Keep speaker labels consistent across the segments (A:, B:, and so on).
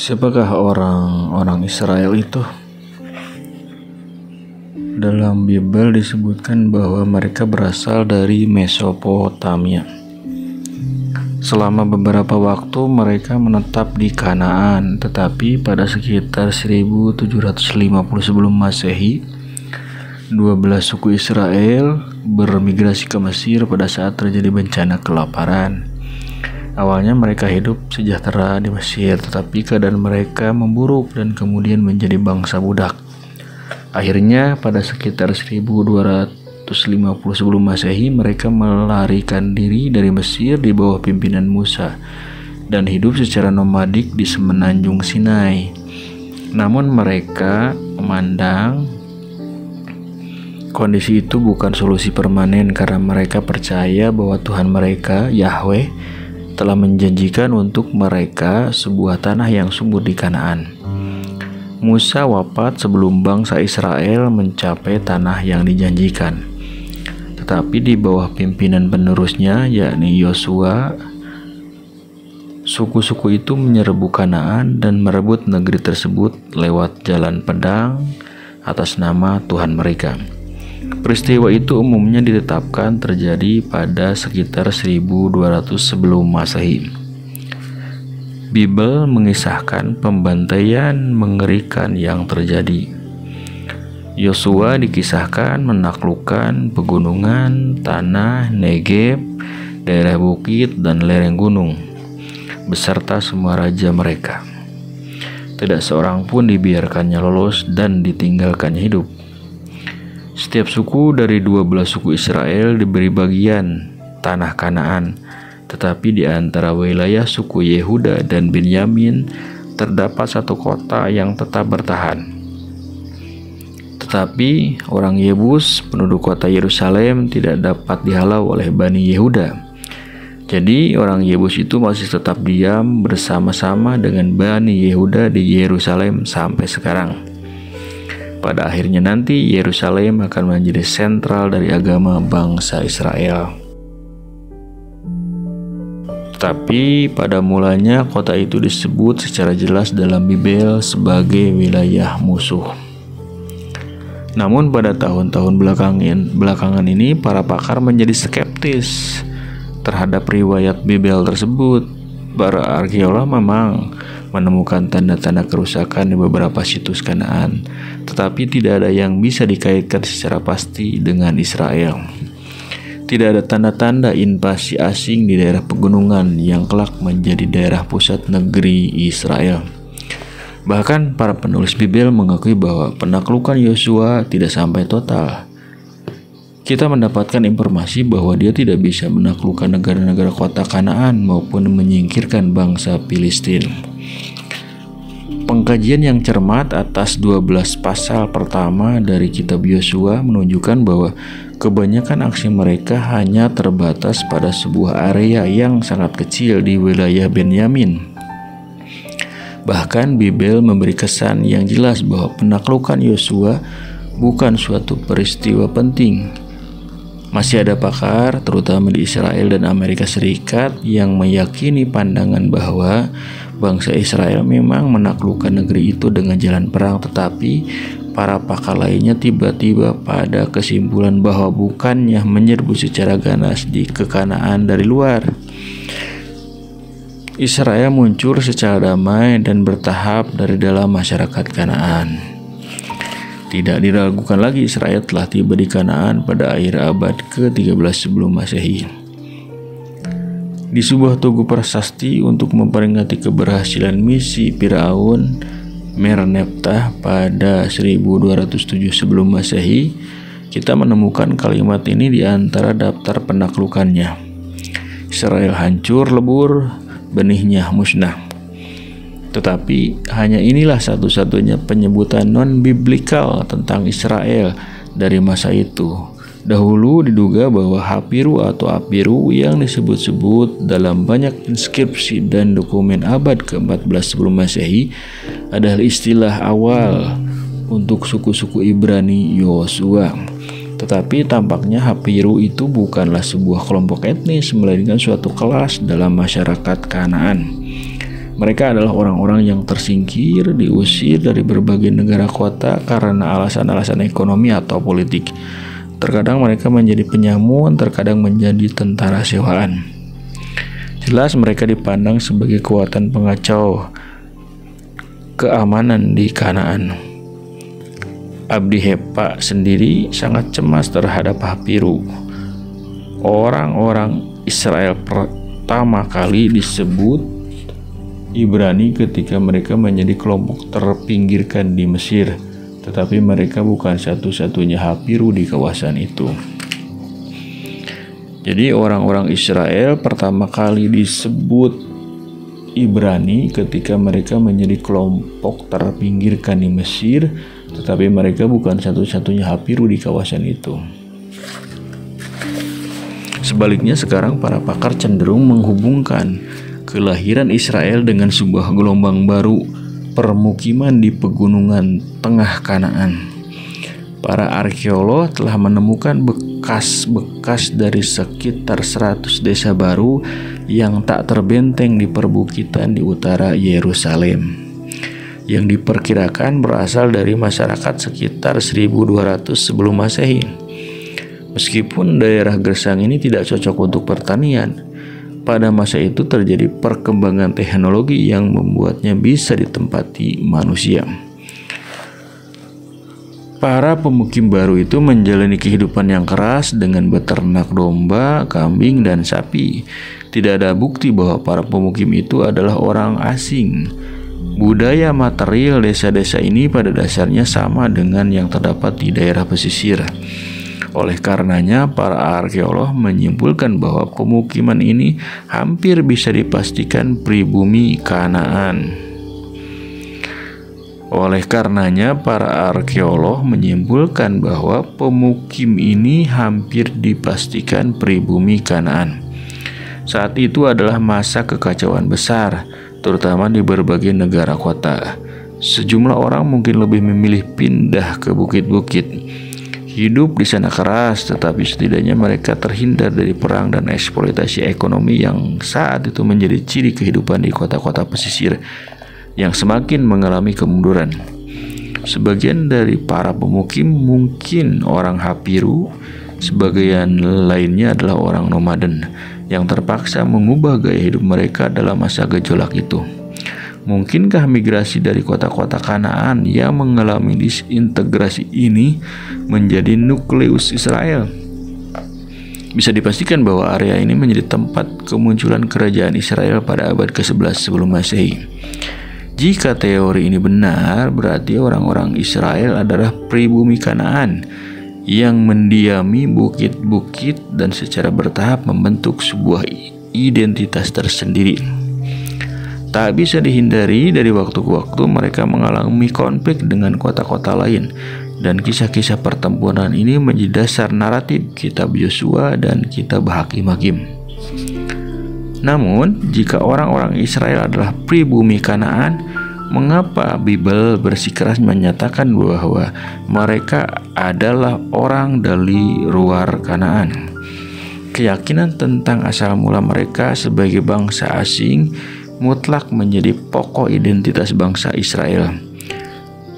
A: Siapakah orang-orang Israel itu? Dalam Bible disebutkan bahwa mereka berasal dari Mesopotamia. Selama beberapa waktu mereka menetap di Kanaan, tetapi pada sekitar 1750 sebelum Masehi, 12 suku Israel bermigrasi ke Mesir pada saat terjadi bencana kelaparan. Awalnya mereka hidup sejahtera di Mesir, tetapi keadaan mereka memburuk dan kemudian menjadi bangsa budak. Akhirnya pada sekitar 1250 sebelum Masehi, mereka melarikan diri dari Mesir di bawah pimpinan Musa dan hidup secara nomadik di semenanjung Sinai. Namun mereka memandang kondisi itu bukan solusi permanen karena mereka percaya bahwa Tuhan mereka, Yahweh, telah menjanjikan untuk mereka sebuah tanah yang subur di Kanaan. Musa wafat sebelum bangsa Israel mencapai tanah yang dijanjikan. Tetapi di bawah pimpinan penerusnya, yakni Yosua, suku-suku itu menyerbu Kanaan dan merebut negeri tersebut lewat jalan pedang atas nama Tuhan mereka. Peristiwa itu umumnya ditetapkan terjadi pada sekitar 1200 sebelum Masehi. Bible mengisahkan pembantaian mengerikan yang terjadi. Yosua dikisahkan menaklukkan pegunungan, tanah, Negeb, daerah bukit, dan lereng gunung, beserta semua raja mereka. Tidak seorang pun dibiarkannya lolos dan ditinggalkannya hidup. Setiap suku dari 12 suku Israel diberi bagian tanah Kanaan, tetapi di antara wilayah suku Yehuda dan Benyamin terdapat satu kota yang tetap bertahan. Tetapi orang Yebus, penduduk kota Yerusalem, tidak dapat dihalau oleh Bani Yehuda. Jadi orang Yebus itu masih tetap diam bersama-sama dengan Bani Yehuda di Yerusalem sampai sekarang. Pada akhirnya nanti Yerusalem akan menjadi sentral dari agama bangsa Israel. Tetapi pada mulanya kota itu disebut secara jelas dalam Bible sebagai wilayah musuh. Namun pada tahun-tahun belakangan ini para pakar menjadi skeptis terhadap riwayat Bible tersebut. Para arkeolog memang menemukan tanda-tanda kerusakan di beberapa situs Kanaan, tetapi tidak ada yang bisa dikaitkan secara pasti dengan Israel. Tidak ada tanda-tanda invasi asing di daerah pegunungan yang kelak menjadi daerah pusat negeri Israel. Bahkan para penulis Bible mengakui bahwa penaklukan Yosua tidak sampai total. Kita mendapatkan informasi bahwa dia tidak bisa menaklukkan negara-negara kota Kanaan maupun menyingkirkan bangsa Filistin. Pengkajian yang cermat atas 12 pasal pertama dari kitab Yosua menunjukkan bahwa kebanyakan aksi mereka hanya terbatas pada sebuah area yang sangat kecil di wilayah Benyamin. Bahkan Bible memberi kesan yang jelas bahwa penaklukan Yosua bukan suatu peristiwa penting. Masih ada pakar, terutama di Israel dan Amerika Serikat, yang meyakini pandangan bahwa bangsa Israel memang menaklukkan negeri itu dengan jalan perang, tetapi para pakar lainnya tiba-tiba pada kesimpulan bahwa bukannya menyerbu secara ganas ke Kanaan dari luar. Israel muncul secara damai dan bertahap dari dalam masyarakat Kanaan. Tidak diragukan lagi Israel telah tiba di Kanaan pada akhir abad ke-13 sebelum Masehi. Di sebuah tugu prasasti untuk memperingati keberhasilan misi Firaun Merneptah pada 1207 sebelum Masehi, kita menemukan kalimat ini di antara daftar penaklukannya. Israel hancur lebur, benihnya musnah. Tetapi hanya inilah satu-satunya penyebutan non-biblikal tentang Israel dari masa itu. Dahulu diduga bahwa Hapiru atau Apiru yang disebut-sebut dalam banyak inskripsi dan dokumen abad ke-14 sebelum Masehi adalah istilah awal untuk suku-suku Ibrani Yosua. Tetapi tampaknya Hapiru itu bukanlah sebuah kelompok etnis, melainkan suatu kelas dalam masyarakat Kanaan. Mereka adalah orang-orang yang tersingkir, diusir dari berbagai negara kota karena alasan-alasan ekonomi atau politik. Terkadang mereka menjadi penyamun, terkadang menjadi tentara sewaan. Jelas mereka dipandang sebagai kekuatan pengacau keamanan di Kanaan. Abdi Hepa sendiri sangat cemas terhadap Hapiru. Orang-orang Israel pertama kali disebut Ibrani ketika mereka menjadi kelompok terpinggirkan di Mesir, tetapi mereka bukan satu-satunya Hapiru di kawasan itu. Jadi orang-orang Israel pertama kali disebut Ibrani ketika mereka menjadi kelompok terpinggirkan di Mesir, tetapi mereka bukan satu-satunya Hapiru di kawasan itu. Sebaliknya sekarang para pakar cenderung menghubungkan kelahiran Israel dengan sebuah gelombang baru permukiman di pegunungan tengah Kanaan. Para arkeolog telah menemukan bekas-bekas dari sekitar 100 desa baru yang tak terbenteng di perbukitan di utara Yerusalem, yang diperkirakan berasal dari masyarakat sekitar 1200 sebelum Masehi. Meskipun daerah gersang ini tidak cocok untuk pertanian, pada masa itu terjadi perkembangan teknologi yang membuatnya bisa ditempati manusia. Para pemukim baru itu menjalani kehidupan yang keras dengan beternak domba, kambing, dan sapi. Tidak ada bukti bahwa para pemukim itu adalah orang asing. Budaya material desa-desa ini pada dasarnya sama dengan yang terdapat di daerah pesisir. Oleh karenanya, para arkeolog menyimpulkan bahwa pemukiman ini hampir bisa dipastikan pribumi Kanaan. Saat itu adalah masa kekacauan besar, terutama di berbagai negara kota. Sejumlah orang mungkin lebih memilih pindah ke bukit-bukit. Hidup di sana keras, tetapi setidaknya mereka terhindar dari perang dan eksploitasi ekonomi yang saat itu menjadi ciri kehidupan di kota-kota pesisir yang semakin mengalami kemunduran. Sebagian dari para pemukim mungkin orang Hapiru, sebagian lainnya adalah orang nomaden yang terpaksa mengubah gaya hidup mereka dalam masa gejolak itu. Mungkinkah migrasi dari kota-kota Kanaan yang mengalami disintegrasi ini menjadi nukleus Israel? Bisa dipastikan bahwa area ini menjadi tempat kemunculan kerajaan Israel pada abad ke-11 sebelum Masehi. Jika teori ini benar, berarti orang-orang Israel adalah pribumi Kanaan yang mendiami bukit-bukit dan secara bertahap membentuk sebuah identitas tersendiri. Tak bisa dihindari, dari waktu ke waktu mereka mengalami konflik dengan kota-kota lain, dan kisah-kisah pertempuran ini menjadi dasar naratif kitab Yosua dan kitab Hakim-Hakim. Namun, jika orang-orang Israel adalah pribumi Kanaan, mengapa Bible bersikeras menyatakan bahwa mereka adalah orang dari luar Kanaan? Keyakinan tentang asal mula mereka sebagai bangsa asing mutlak menjadi pokok identitas bangsa Israel.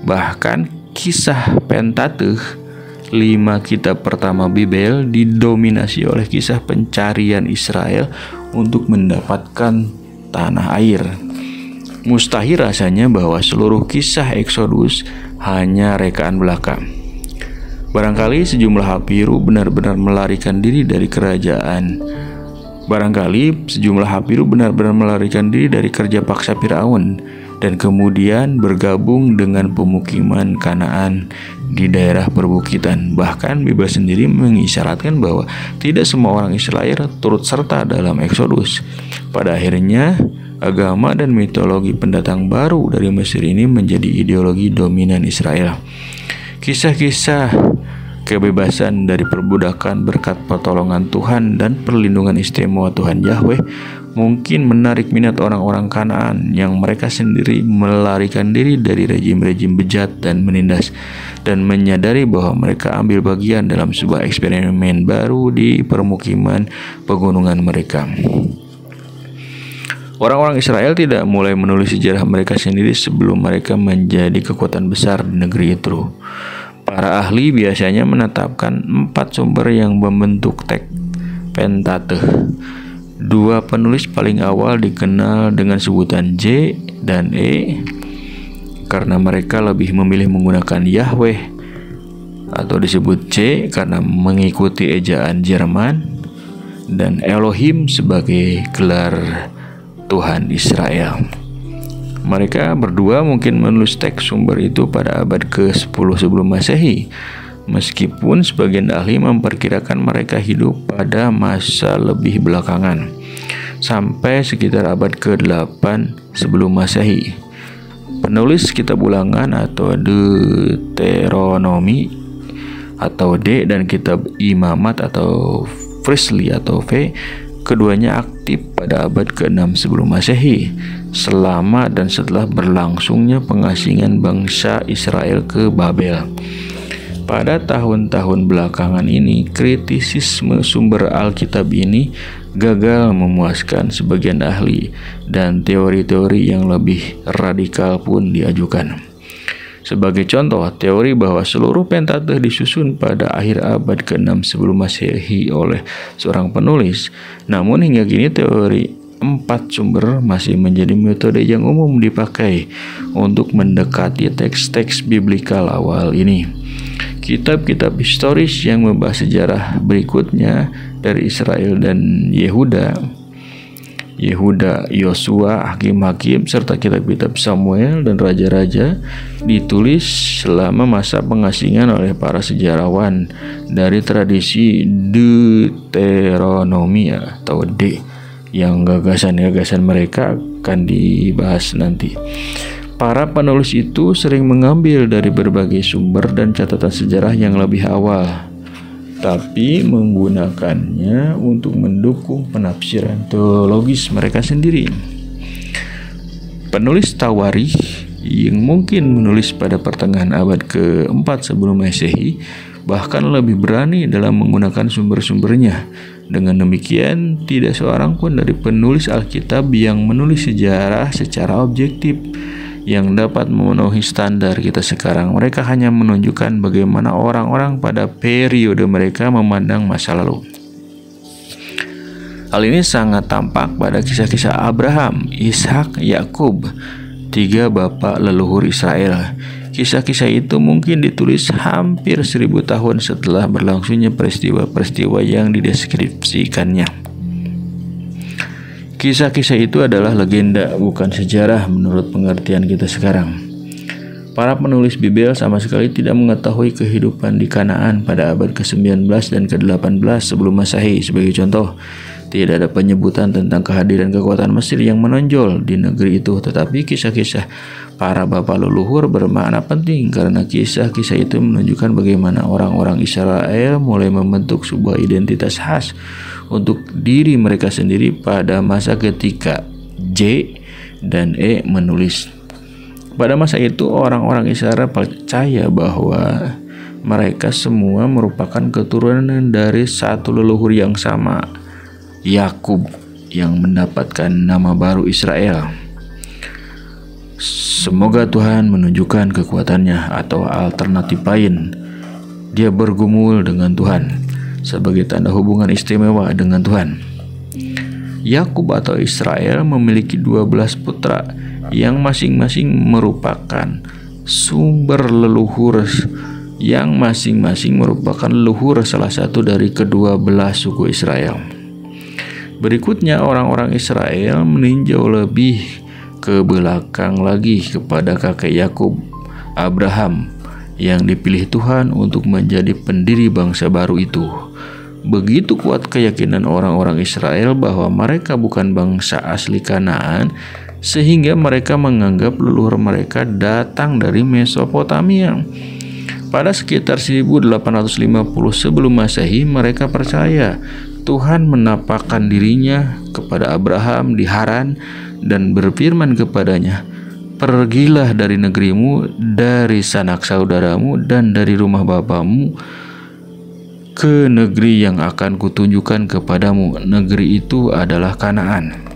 A: Bahkan kisah Pentateuch, 5 kitab pertama Bible, didominasi oleh kisah pencarian Israel untuk mendapatkan tanah air. Mustahil rasanya bahwa seluruh kisah Eksodus hanya rekaan belaka. Barangkali sejumlah Hapiru benar-benar melarikan diri dari kerajaan. Barangkali sejumlah Hapiru benar-benar melarikan diri dari kerja paksa Firaun dan kemudian bergabung dengan pemukiman Kanaan di daerah perbukitan. Bahkan Bible sendiri mengisyaratkan bahwa tidak semua orang Israel turut serta dalam Eksodus. Pada akhirnya, agama dan mitologi pendatang baru dari Mesir ini menjadi ideologi dominan Israel. Kisah-kisah kebebasan dari perbudakan berkat pertolongan Tuhan dan perlindungan istimewa Tuhan Yahweh mungkin menarik minat orang-orang Kanaan yang mereka sendiri melarikan diri dari rejim-rejim bejat dan menindas, dan menyadari bahwa mereka ambil bagian dalam sebuah eksperimen baru di permukiman pegunungan mereka. Orang-orang Israel tidak mulai menulis sejarah mereka sendiri sebelum mereka menjadi kekuatan besar di negeri itu. Para ahli biasanya menetapkan 4 sumber yang membentuk teks Pentateuch. 2 penulis paling awal dikenal dengan sebutan J dan E karena mereka lebih memilih menggunakan Yahweh, atau disebut J karena mengikuti ejaan Jerman, dan Elohim sebagai gelar Tuhan Israel. Mereka berdua mungkin menulis teks sumber itu pada abad ke-10 sebelum Masehi, meskipun sebagian ahli memperkirakan mereka hidup pada masa lebih belakangan, sampai sekitar abad ke-8 sebelum Masehi. Penulis kitab ulangan atau Deuteronomi atau D dan kitab Imamat atau Frisley atau V, keduanya aktif pada abad ke-6 sebelum Masehi, selama dan setelah berlangsungnya pengasingan bangsa Israel ke Babel. Pada tahun-tahun belakangan ini, kritisisme sumber Alkitab ini gagal memuaskan sebagian ahli, dan teori-teori yang lebih radikal pun diajukan. Sebagai contoh, teori bahwa seluruh Pentateuch disusun pada akhir abad ke-6 sebelum Masehi oleh seorang penulis. Namun hingga kini teori 4 sumber masih menjadi metode yang umum dipakai untuk mendekati teks-teks biblikal awal ini. Kitab-kitab historis yang membahas sejarah berikutnya dari Israel dan Yehuda, Yosua, Hakim-Hakim, serta kitab-kitab Samuel dan Raja-Raja ditulis selama masa pengasingan oleh para sejarawan dari tradisi Deuteronomi atau D, yang gagasan-gagasan mereka akan dibahas nanti. Para penulis itu sering mengambil dari berbagai sumber dan catatan sejarah yang lebih awal, tapi menggunakannya untuk mendukung penafsiran teologis mereka sendiri. Penulis Tawarikh yang mungkin menulis pada pertengahan abad ke-4 sebelum Masehi bahkan lebih berani dalam menggunakan sumber-sumbernya. Dengan demikian, tidak seorang pun dari penulis Alkitab yang menulis sejarah secara objektif yang dapat memenuhi standar kita sekarang. Mereka hanya menunjukkan bagaimana orang-orang pada periode mereka memandang masa lalu. Hal ini sangat tampak pada kisah-kisah Abraham, Ishak, Yakub, 3 bapak leluhur Israel. Kisah-kisah itu mungkin ditulis hampir 1000 tahun setelah berlangsungnya peristiwa-peristiwa yang dideskripsikannya. Kisah-kisah itu adalah legenda, bukan sejarah menurut pengertian kita sekarang. Para penulis Bibel sama sekali tidak mengetahui kehidupan di Kanaan pada abad ke-19 dan ke-18 sebelum Masehi. Sebagai contoh, tidak ada penyebutan tentang kehadiran kekuatan Mesir yang menonjol di negeri itu, tetapi kisah-kisah para bapak leluhur bermakna penting karena kisah-kisah itu menunjukkan bagaimana orang-orang Israel mulai membentuk sebuah identitas khas untuk diri mereka sendiri pada masa ketika J dan E menulis. Pada masa itu orang-orang Israel percaya bahwa mereka semua merupakan keturunan dari satu leluhur yang sama, Yakub, yang mendapatkan nama baru Israel. Semoga Tuhan menunjukkan kekuatannya, atau alternatif lain, dia bergumul dengan Tuhan sebagai tanda hubungan istimewa dengan Tuhan. Yakub atau Israel memiliki 12 putra yang masing-masing merupakan sumber leluhur, yang masing-masing merupakan leluhur salah satu dari kedua belah suku Israel. Berikutnya, orang-orang Israel meninjau lebih ke belakang lagi kepada kakek Yakub, Abraham, yang dipilih Tuhan untuk menjadi pendiri bangsa baru itu. Begitu kuat keyakinan orang-orang Israel bahwa mereka bukan bangsa asli Kanaan, sehingga mereka menganggap leluhur mereka datang dari Mesopotamia. Pada sekitar 1850 sebelum Masehi, mereka percaya Tuhan menampakkan dirinya kepada Abraham di Haran dan berfirman kepadanya, "Pergilah dari negerimu, dari sanak saudaramu, dan dari rumah bapamu ke negeri yang akan kutunjukkan kepadamu." Negeri itu adalah Kanaan.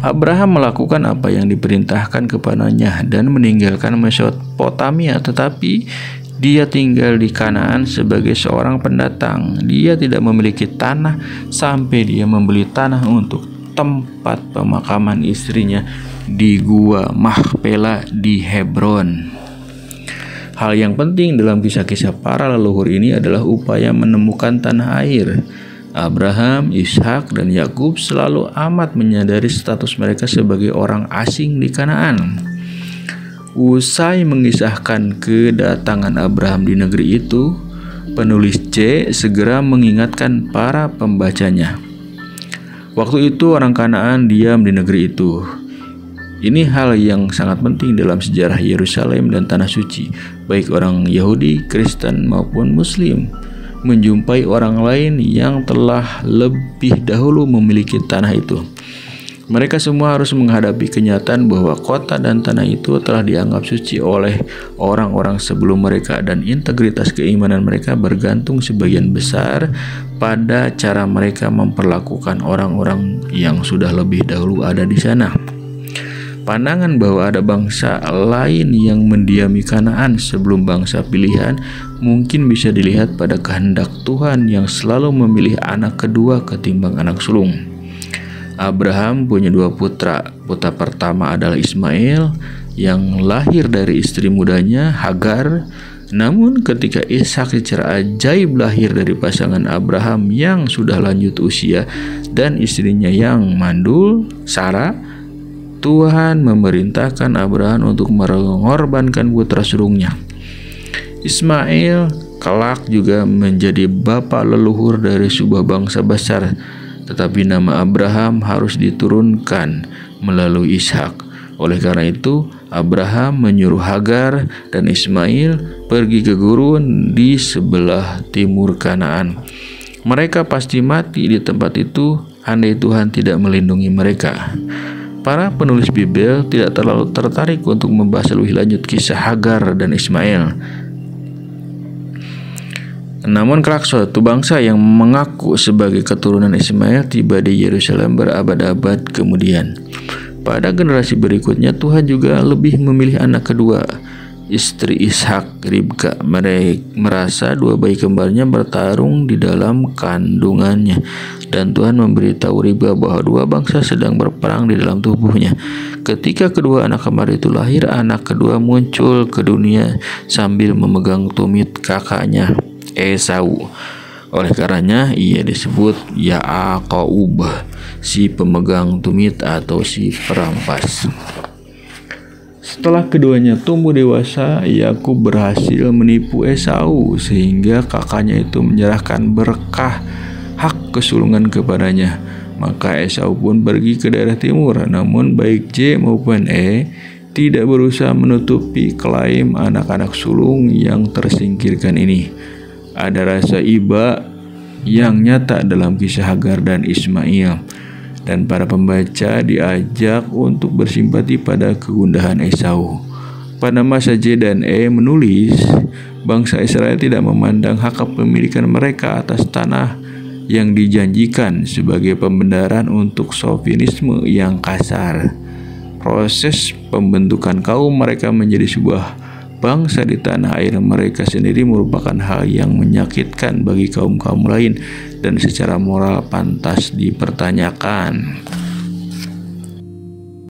A: Abraham melakukan apa yang diperintahkan kepadanya dan meninggalkan Mesopotamia, tetapi dia tinggal di Kanaan sebagai seorang pendatang. Dia tidak memiliki tanah sampai dia membeli tanah untuk tempat pemakaman istrinya di Gua Mahpela di Hebron. Hal yang penting dalam kisah-kisah para leluhur ini adalah upaya menemukan tanah air. Abraham, Ishak, dan Yakub selalu amat menyadari status mereka sebagai orang asing di Kanaan. Usai mengisahkan kedatangan Abraham di negeri itu, penulis C segera mengingatkan para pembacanya. Waktu itu orang Kanaan diam di negeri itu. Ini hal yang sangat penting dalam sejarah Yerusalem dan Tanah Suci. Baik orang Yahudi, Kristen maupun Muslim menjumpai orang lain yang telah lebih dahulu memiliki tanah itu. Mereka semua harus menghadapi kenyataan bahwa kota dan tanah itu telah dianggap suci oleh orang-orang sebelum mereka, dan integritas keimanan mereka bergantung sebagian besar pada cara mereka memperlakukan orang-orang yang sudah lebih dahulu ada di sana. Pandangan bahwa ada bangsa lain yang mendiami Kanaan sebelum bangsa pilihan mungkin bisa dilihat pada kehendak Tuhan yang selalu memilih anak kedua ketimbang anak sulung. Abraham punya dua putra. Putra pertama adalah Ismail yang lahir dari istri mudanya Hagar. Namun ketika Ishak secara ajaib lahir dari pasangan Abraham yang sudah lanjut usia dan istrinya yang mandul, Sarah, Tuhan memerintahkan Abraham untuk mengorbankan putra sulungnya. Ismail kelak juga menjadi bapa leluhur dari sebuah bangsa besar, tetapi nama Abraham harus diturunkan melalui Ishak. Oleh karena itu, Abraham menyuruh Hagar dan Ismail pergi ke gurun di sebelah timur Kanaan. Mereka pasti mati di tempat itu andai Tuhan tidak melindungi mereka. Para penulis Bible tidak terlalu tertarik untuk membahas lebih lanjut kisah Hagar dan Ismail. Namun kelak suatu bangsa yang mengaku sebagai keturunan Ismail tiba di Yerusalem berabad-abad kemudian. Pada generasi berikutnya Tuhan juga lebih memilih anak kedua, istri Ishak, Ribka. Mereka merasa dua bayi kembarnya bertarung di dalam kandungannya, dan Tuhan memberitahu Ribka bahwa dua bangsa sedang berperang di dalam tubuhnya. Ketika kedua anak kembar itu lahir, anak kedua muncul ke dunia sambil memegang tumit kakaknya Esau. Oleh karenanya ia disebut Yaakub, si pemegang tumit atau si perampas. Setelah keduanya tumbuh dewasa, Yakub berhasil menipu Esau sehingga kakaknya itu menyerahkan berkah hak kesulungan kepadanya. Maka Esau pun pergi ke daerah timur. Namun baik J maupun E tidak berusaha menutupi klaim anak-anak sulung yang tersingkirkan ini. Ada rasa iba yang nyata dalam kisah Hagar dan Ismail, dan para pembaca diajak untuk bersimpati pada kegundahan Esau. Pada masa J dan E menulis, bangsa Israel tidak memandang hak kepemilikan mereka atas tanah yang dijanjikan sebagai pembenaran untuk sofinisme yang kasar. Proses pembentukan kaum mereka menjadi sebuah bangsa di tanah air mereka sendiri merupakan hal yang menyakitkan bagi kaum-kaum lain dan secara moral pantas dipertanyakan.